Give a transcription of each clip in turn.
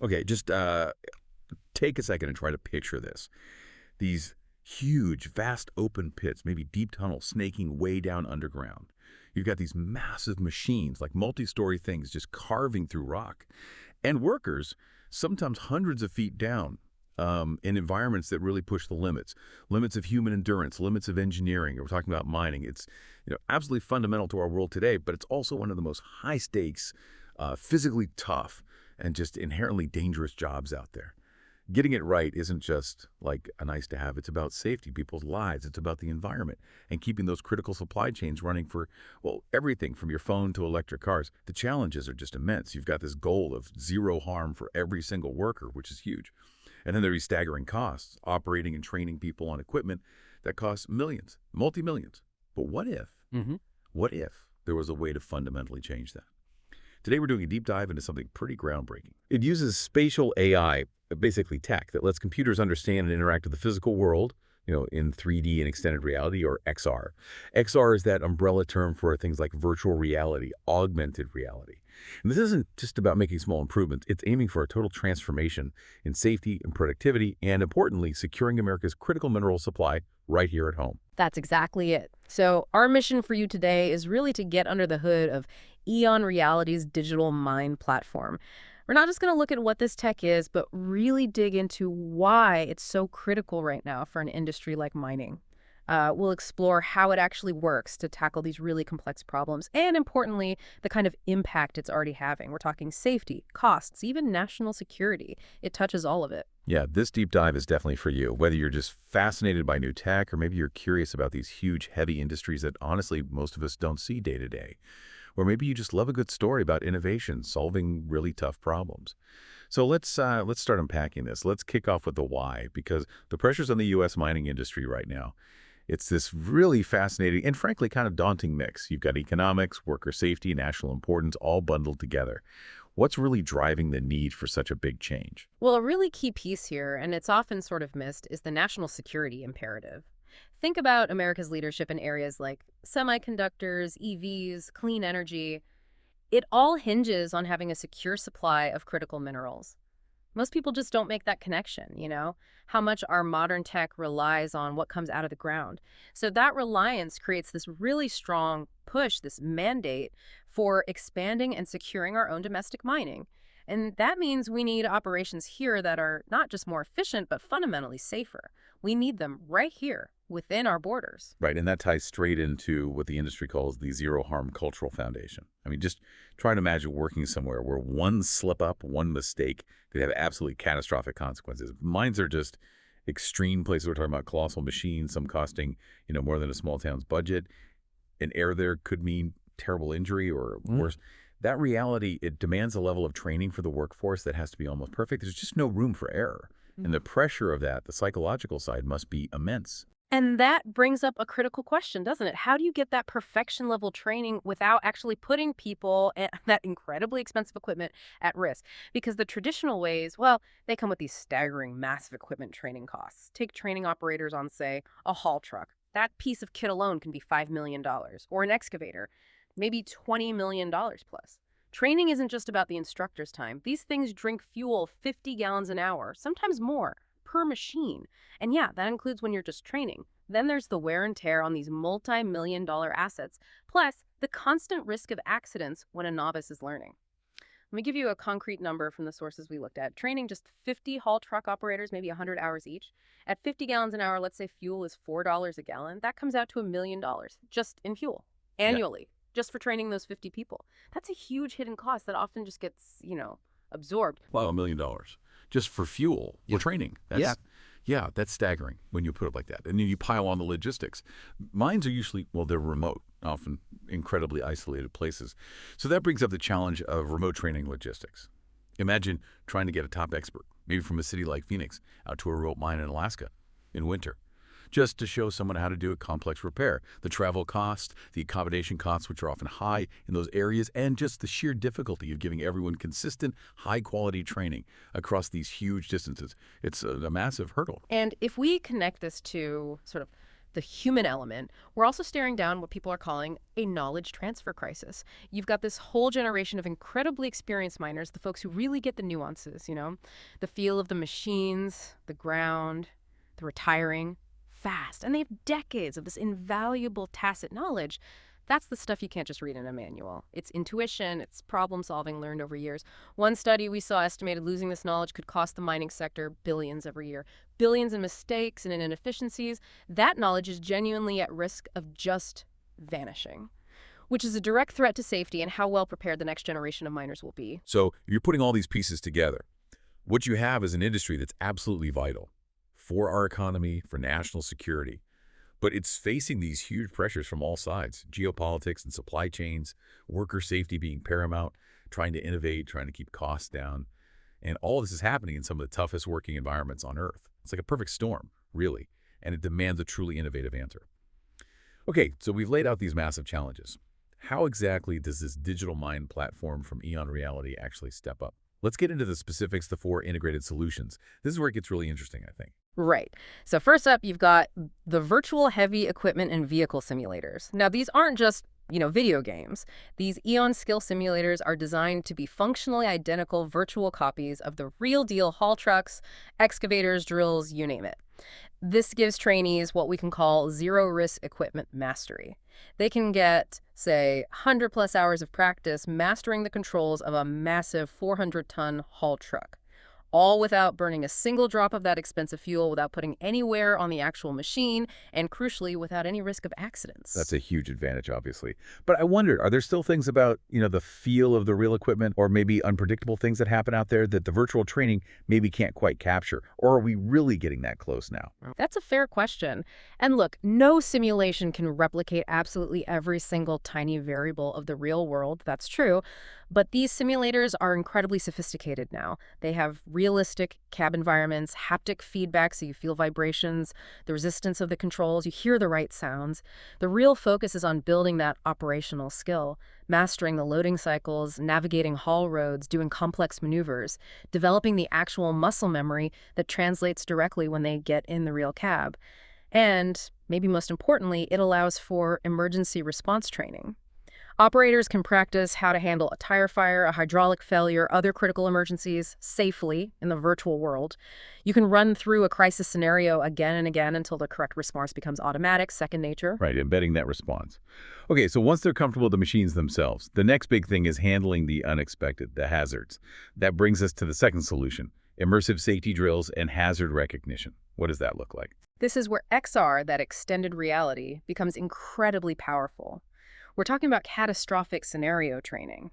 Okay, just take a second and try to picture this. These huge, vast open pits, maybe deep tunnels snaking way down underground. You've got these massive machines, like multi-story things, just carving through rock. And workers, sometimes hundreds of feet down, in environments that really push the limits. Limits of human endurance, limits of engineering. We're talking about mining. It's absolutely fundamental to our world today, but it's also one of the most high stakes, physically tough, and just inherently dangerous jobs out there. Getting it right isn't just like a nice to have. It's about safety, people's lives. It's about the environment and keeping those critical supply chains running for, well, everything from your phone to electric cars. The challenges are just immense. You've got this goal of zero harm for every single worker, which is huge. And then there are these staggering costs, operating and training people on equipment that costs millions, multi-millions. But what if, what if there was a way to fundamentally change that? Today, we're doing a deep dive into something pretty groundbreaking. It uses spatial AI, basically tech, that lets computers understand and interact with the physical world, in 3D and extended reality, or XR. XR is that umbrella term for things like virtual reality, augmented reality. And this isn't just about making small improvements. It's aiming for a total transformation in safety and productivity, and importantly, securing America's critical mineral supply right here at home. That's exactly it. So our mission for you today is really to get under the hood of EON Reality's digital mine platform. We're not just going to look at what this tech is, but really dig into why it's so critical right now for an industry like mining. We'll explore how it actually works to tackle these really complex problems, and importantly, the kind of impact it's already having. We're talking safety, costs, even national security. It touches all of it. Yeah, this deep dive is definitely for you, whether you're just fascinated by new tech or maybe you're curious about these huge, heavy industries that honestly most of us don't see day to day. Or maybe you just love a good story about innovation, solving really tough problems. So let's start unpacking this. Let's kick off with the why, because the pressures on the U.S. mining industry right now, it's this really fascinating and frankly kind of daunting mix. You've got economics, worker safety, national importance, all bundled together. What's really driving the need for such a big change? Well, a really key piece here, and it's often sort of missed, is the national security imperative. Think about America's leadership in areas like semiconductors, EVs, clean energy. It all hinges on having a secure supply of critical minerals. Most people just don't make that connection, how much our modern tech relies on what comes out of the ground. So that reliance creates this really strong push, this mandate for expanding and securing our own domestic mining. And that means we need operations here that are not just more efficient, but fundamentally safer. We need them right here within our borders. Right, and that ties straight into what the industry calls the zero harm cultural foundation. I mean, just try to imagine working somewhere where one slip up, one mistake could have absolutely catastrophic consequences. Mines are just extreme places. We're talking about colossal machines, some costing, more than a small town's budget. An error there could mean terrible injury or worse. That reality, it demands a level of training for the workforce that has to be almost perfect. There's just no room for error. And the pressure of that, the psychological side, must be immense. And that brings up a critical question, doesn't it? How do you get that perfection level training without actually putting people and that incredibly expensive equipment at risk? Because the traditional ways, well, they come with these staggering massive equipment training costs. Take training operators on, say, a haul truck. That piece of kit alone can be $5 million. Or an excavator, maybe $20 million plus. Training isn't just about the instructor's time. These things drink fuel 50 gallons an hour, sometimes more, per machine. And yeah, that includes when you're just training. Then there's the wear and tear on these multi-million-dollar assets, plus the constant risk of accidents when a novice is learning. Let me give you a concrete number from the sources we looked at. Training just 50 haul truck operators, maybe 100 hours each. At 50 gallons an hour, let's say fuel is $4 a gallon. That comes out to $1 million just in fuel annually. Just for training those 50 people. That's a huge hidden cost that often just gets, absorbed. Wow, $1 million just for fuel for training. Yeah, that's staggering when you put it like that. And then you pile on the logistics. Mines are usually, well, they're remote, often incredibly isolated places. So that brings up the challenge of remote training logistics. Imagine trying to get a top expert, maybe from a city like Phoenix, out to a remote mine in Alaska in winter, just to show someone how to do a complex repair. The travel costs, the accommodation costs, which are often high in those areas, and just the sheer difficulty of giving everyone consistent, high-quality training across these huge distances. It's a massive hurdle. And if we connect this to sort of the human element, we're also staring down what people are calling a knowledge transfer crisis. You've got this whole generation of incredibly experienced miners, the folks who really get the nuances, the feel of the machines, the ground, the retiring, fast. And they have decades of this invaluable tacit knowledge. That's the stuff you can't just read in a manual. It's intuition, it's problem solving learned over years. One study we saw estimated losing this knowledge could cost the mining sector billions every year. Billions in mistakes and in inefficiencies. That knowledge is genuinely at risk of just vanishing, which is a direct threat to safety and how well prepared the next generation of miners will be. So you're putting all these pieces together. What you have is an industry that's absolutely vital for our economy, for national security. But it's facing these huge pressures from all sides, geopolitics and supply chains, worker safety being paramount, trying to innovate, trying to keep costs down. And all this is happening in some of the toughest working environments on Earth. It's like a perfect storm, really, and it demands a truly innovative answer. Okay, so we've laid out these massive challenges. How exactly does this digital mine platform from EON Reality actually step up? Let's get into the specifics, the 4 integrated solutions. This is where it gets really interesting, I think. Right. So first up, you've got the virtual heavy equipment and vehicle simulators. Now, these aren't just, video games. These EON skill simulators are designed to be functionally identical virtual copies of the real deal haul trucks, excavators, drills, you name it. This gives trainees what we can call zero-risk equipment mastery. They can get, say, 100+ hours of practice mastering the controls of a massive 400-ton haul truck, all without burning a single drop of that expensive fuel, without putting any wear on the actual machine, and crucially, without any risk of accidents. That's a huge advantage, obviously. But I wondered, are there still things about, the feel of the real equipment or maybe unpredictable things that happen out there that the virtual training maybe can't quite capture? Or are we really getting that close now? That's a fair question. And look, no simulation can replicate absolutely every single tiny variable of the real world. That's true. But these simulators are incredibly sophisticated now. They have realistic cab environments, haptic feedback so you feel vibrations, the resistance of the controls, you hear the right sounds. The real focus is on building that operational skill, mastering the loading cycles, navigating haul roads, doing complex maneuvers, developing the actual muscle memory that translates directly when they get in the real cab. And, maybe most importantly, it allows for emergency response training. Operators can practice how to handle a tire fire, a hydraulic failure, other critical emergencies safely in the virtual world. You can run through a crisis scenario again and again until the correct response becomes automatic, second nature. Right, embedding that response. Okay, so once they're comfortable with the machines themselves, the next big thing is handling the unexpected, the hazards. That brings us to the second solution, immersive safety drills and hazard recognition. What does that look like? This is where XR, that extended reality, becomes incredibly powerful. We're talking about catastrophic scenario training.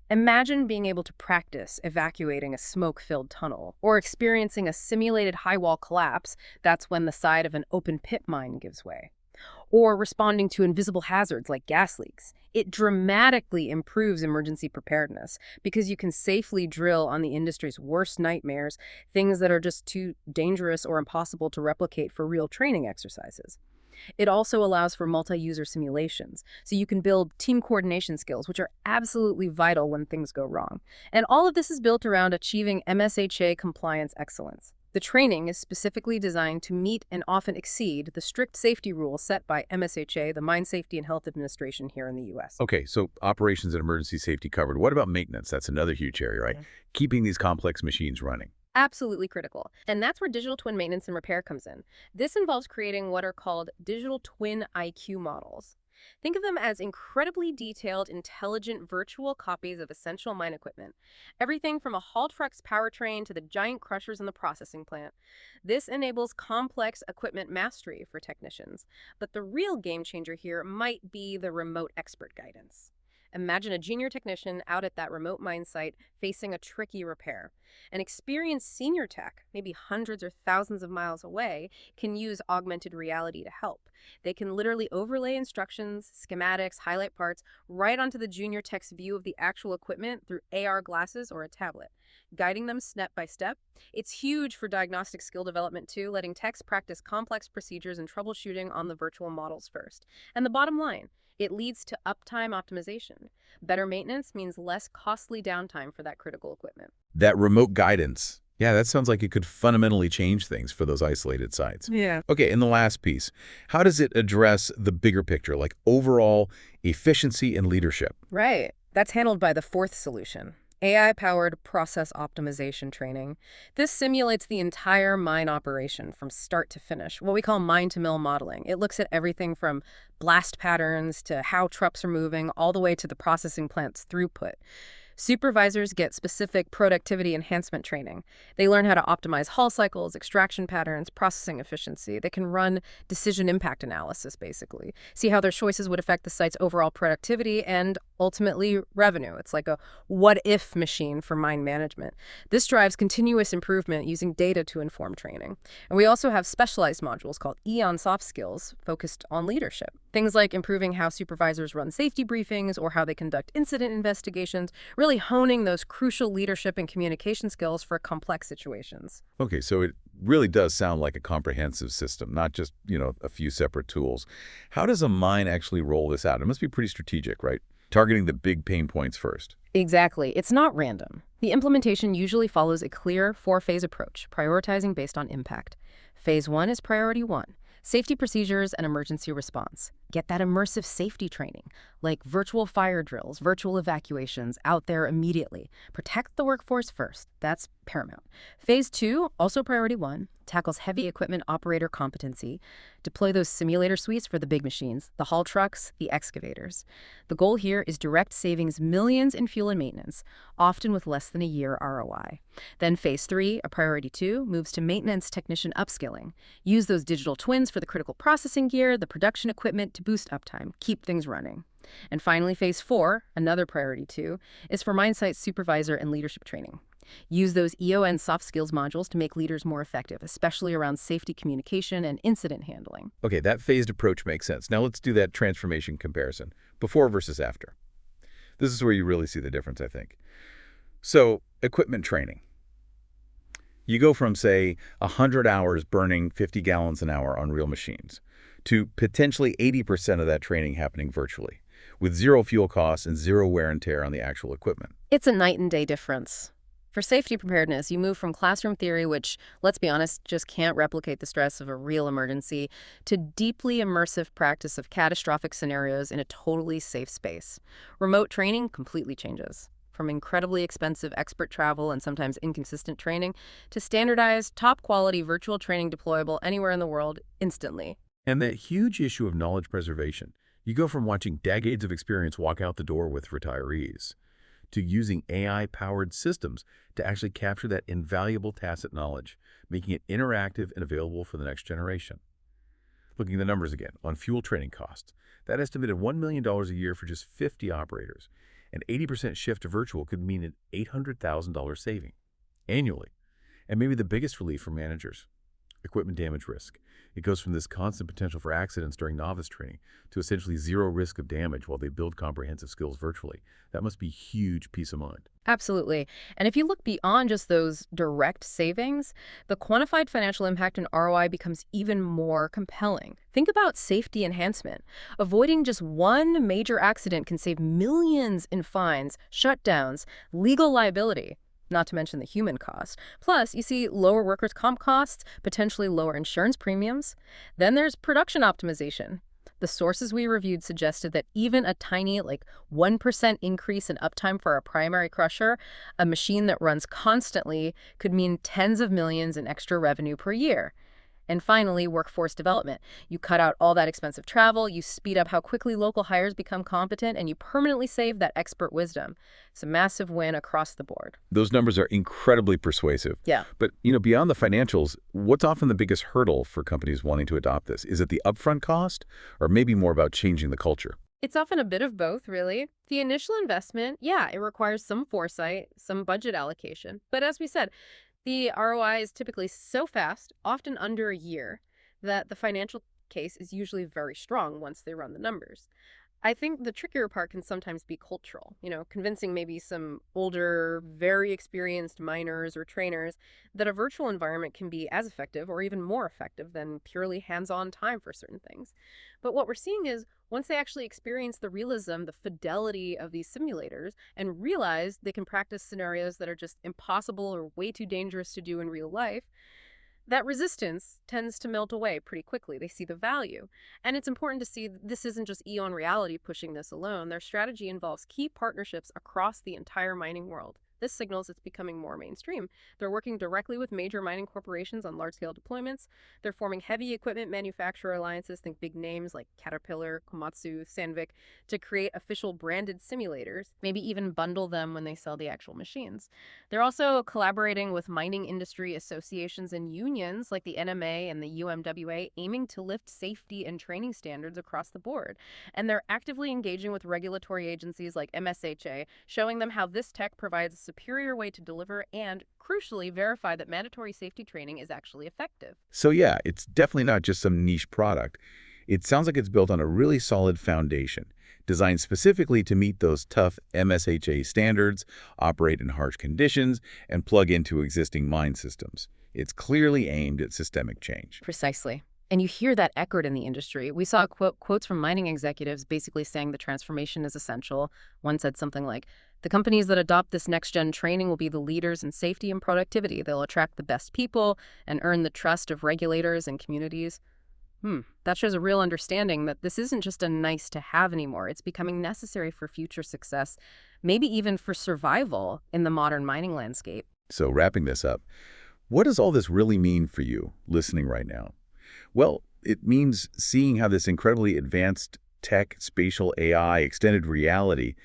Imagine being able to practice evacuating a smoke-filled tunnel or experiencing a simulated high-wall collapse. That's when the side of an open pit mine gives way. Or responding to invisible hazards like gas leaks. It dramatically improves emergency preparedness because you can safely drill on the industry's worst nightmares, things that are just too dangerous or impossible to replicate for real training exercises. It also allows for multi-user simulations, so you can build team coordination skills, which are absolutely vital when things go wrong. And all of this is built around achieving MSHA compliance excellence. The training is specifically designed to meet and often exceed the strict safety rules set by MSHA, the Mine Safety and Health Administration here in the U.S. Okay, so operations and emergency safety covered. What about maintenance? That's another huge area, right? Yeah. Keeping these complex machines running. Absolutely critical. And that's where digital twin maintenance and repair comes in. This involves creating what are called digital twin IQ models. Think of them as incredibly detailed, intelligent virtual copies of essential mine equipment. Everything from a haul truck's powertrain to the giant crushers in the processing plant. This enables complex equipment mastery for technicians. But the real game changer here might be the remote expert guidance. Imagine a junior technician out at that remote mine site facing a tricky repair. An experienced senior tech, maybe hundreds or thousands of miles away, can use augmented reality to help. They can literally overlay instructions, schematics, highlight parts right onto the junior tech's view of the actual equipment through AR glasses or a tablet, guiding them step by step. It's huge for diagnostic skill development too, letting techs practice complex procedures and troubleshooting on the virtual models first. And the bottom line, it leads to uptime optimization. Better maintenance means less costly downtime for that critical equipment. That remote guidance, Yeah, that sounds like it could fundamentally change things for those isolated sites. Yeah. Okay, and the last piece, how does it address the bigger picture, like overall efficiency and leadership? Right. That's handled by the fourth solution, AI-powered process optimization training. This simulates the entire mine operation from start to finish, what we call mine-to-mill modeling. It looks at everything from blast patterns to how trucks are moving, all the way to the processing plant's throughput. Supervisors get specific productivity enhancement training. They learn how to optimize haul cycles, extraction patterns, processing efficiency. They can run decision impact analysis, basically, see how their choices would affect the site's overall productivity and ultimately revenue. It's like a what-if machine for mine management. This drives continuous improvement using data to inform training. And we also have specialized modules called EON soft skills focused on leadership. Things like improving how supervisors run safety briefings or how they conduct incident investigations, really honing those crucial leadership and communication skills for complex situations. Okay, so it really does sound like a comprehensive system, not just, a few separate tools. How does a mine actually roll this out? It must be pretty strategic, right? Targeting the big pain points first. Exactly. It's not random. The implementation usually follows a clear four-phase approach, prioritizing based on impact. Phase 1 is priority 1, safety procedures and emergency response. Get that immersive safety training, like virtual fire drills, virtual evacuations, out there immediately. Protect the workforce first. That's paramount. Phase 2, also priority 1, tackles heavy equipment operator competency. Deploy those simulator suites for the big machines, the haul trucks, the excavators. The goal here is direct savings millions in fuel and maintenance, often with less than a year ROI. Then phase 3, a priority 2, moves to maintenance technician upskilling. Use those digital twins for the critical processing gear, the production equipment to boost uptime, keep things running. And finally, phase 4, another priority 2, is for mine site supervisor and leadership training. Use those EON soft skills modules to make leaders more effective, especially around safety communication and incident handling. Okay, that phased approach makes sense. Now let's do that transformation comparison, before versus after. This is where you really see the difference, I think. So, equipment training. You go from, say, 100 hours burning 50 gallons an hour on real machines to potentially 80% of that training happening virtually, with zero fuel costs and zero wear and tear on the actual equipment. It's a night and day difference. For safety preparedness, you move from classroom theory, which, let's be honest, just can't replicate the stress of a real emergency, to deeply immersive practice of catastrophic scenarios in a totally safe space. Remote training completely changes. From incredibly expensive expert travel and sometimes inconsistent training to standardized, top-quality virtual training deployable anywhere in the world instantly. And that huge issue of knowledge preservation. You go from watching decades of experience walk out the door with retirees to using AI-powered systems to actually capture that invaluable tacit knowledge, making it interactive and available for the next generation. Looking at the numbers again, on fuel training costs, that estimated $1 million a year for just 50 operators. An 80% shift to virtual could mean an $800,000 saving annually. And maybe the biggest relief for managers, equipment damage risk. It goes from this constant potential for accidents during novice training to essentially zero risk of damage while they build comprehensive skills virtually. That must be huge peace of mind. Absolutely. And if you look beyond just those direct savings, the quantified financial impact and ROI becomes even more compelling. Think about safety enhancement. Avoiding just one major accident can save millions in fines, shutdowns, legal liability, not to mention the human cost. Plus, you see lower workers' comp costs, potentially lower insurance premiums. Then there's production optimization. The sources we reviewed suggested that even a tiny, 1% increase in uptime for a primary crusher, a machine that runs constantly, could mean tens of millions in extra revenue per year. And finally, workforce development. You cut out all that expensive travel, you speed up how quickly local hires become competent, and you permanently save that expert wisdom. It's a massive win across the board. Those numbers are incredibly persuasive. Yeah. But, beyond the financials, what's often the biggest hurdle for companies wanting to adopt this? Is it the upfront cost, or maybe more about changing the culture? It's often a bit of both, really. The initial investment, yeah, it requires some foresight, some budget allocation. But as we said, the ROI is typically so fast, often under a year, that the financial case is usually very strong once they run the numbers. I think the trickier part can sometimes be cultural, convincing maybe some older, very experienced miners or trainers that a virtual environment can be as effective or even more effective than purely hands-on time for certain things. But what we're seeing is once they actually experience the realism, the fidelity of these simulators, and realize they can practice scenarios that are just impossible or way too dangerous to do in real life, that resistance tends to melt away pretty quickly. They see the value. And it's important to see that this isn't just EON Reality pushing this alone. Their strategy involves key partnerships across the entire mining world. This signals it's becoming more mainstream. They're working directly with major mining corporations on large-scale deployments. They're forming heavy equipment manufacturer alliances, think big names like Caterpillar, Komatsu, Sandvik, to create official branded simulators, maybe even bundle them when they sell the actual machines. They're also collaborating with mining industry associations and unions like the NMA and the UMWA, aiming to lift safety and training standards across the board. And they're actively engaging with regulatory agencies like MSHA, showing them how this tech provides a superior way to deliver and, crucially, verify that mandatory safety training is actually effective. So yeah, it's definitely not just some niche product. It sounds like it's built on a really solid foundation, designed specifically to meet those tough MSHA standards, operate in harsh conditions, and plug into existing mine systems. It's clearly aimed at systemic change. Precisely. And you hear that echoed in the industry. We saw quotes from mining executives basically saying the transformation is essential. One said something like, the companies that adopt this next-gen training will be the leaders in safety and productivity. They'll attract the best people and earn the trust of regulators and communities. That shows a real understanding that this isn't just a nice to have anymore. It's becoming necessary for future success, maybe even for survival in the modern mining landscape. So wrapping this up, what does all this really mean for you listening right now? Well, it means seeing how this incredibly advanced tech, spatial AI, extended reality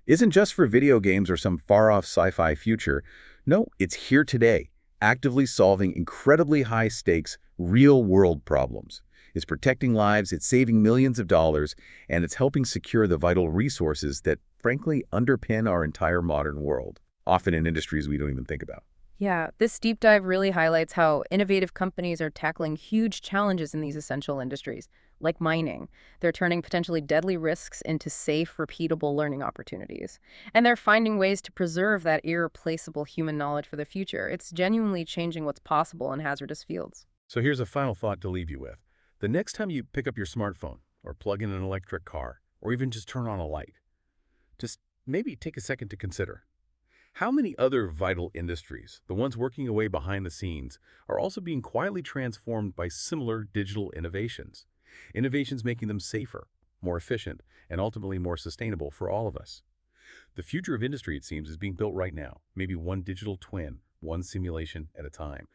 isn't just for video games or some far-off sci-fi future. No, it's here today, actively solving incredibly high-stakes, real-world problems. It's protecting lives, it's saving millions of dollars, and it's helping secure the vital resources that, frankly, underpin our entire modern world, often in industries we don't even think about. Yeah, this deep dive really highlights how innovative companies are tackling huge challenges in these essential industries, like mining. They're turning potentially deadly risks into safe, repeatable learning opportunities. And they're finding ways to preserve that irreplaceable human knowledge for the future. It's genuinely changing what's possible in hazardous fields. So here's a final thought to leave you with. The next time you pick up your smartphone or plug in an electric car or even just turn on a light, just maybe take a second to consider. How many other vital industries, the ones working away behind the scenes, are also being quietly transformed by similar digital innovations? Innovations making them safer, more efficient, and ultimately more sustainable for all of us. The future of industry, it seems, is being built right now, maybe one digital twin, one simulation at a time.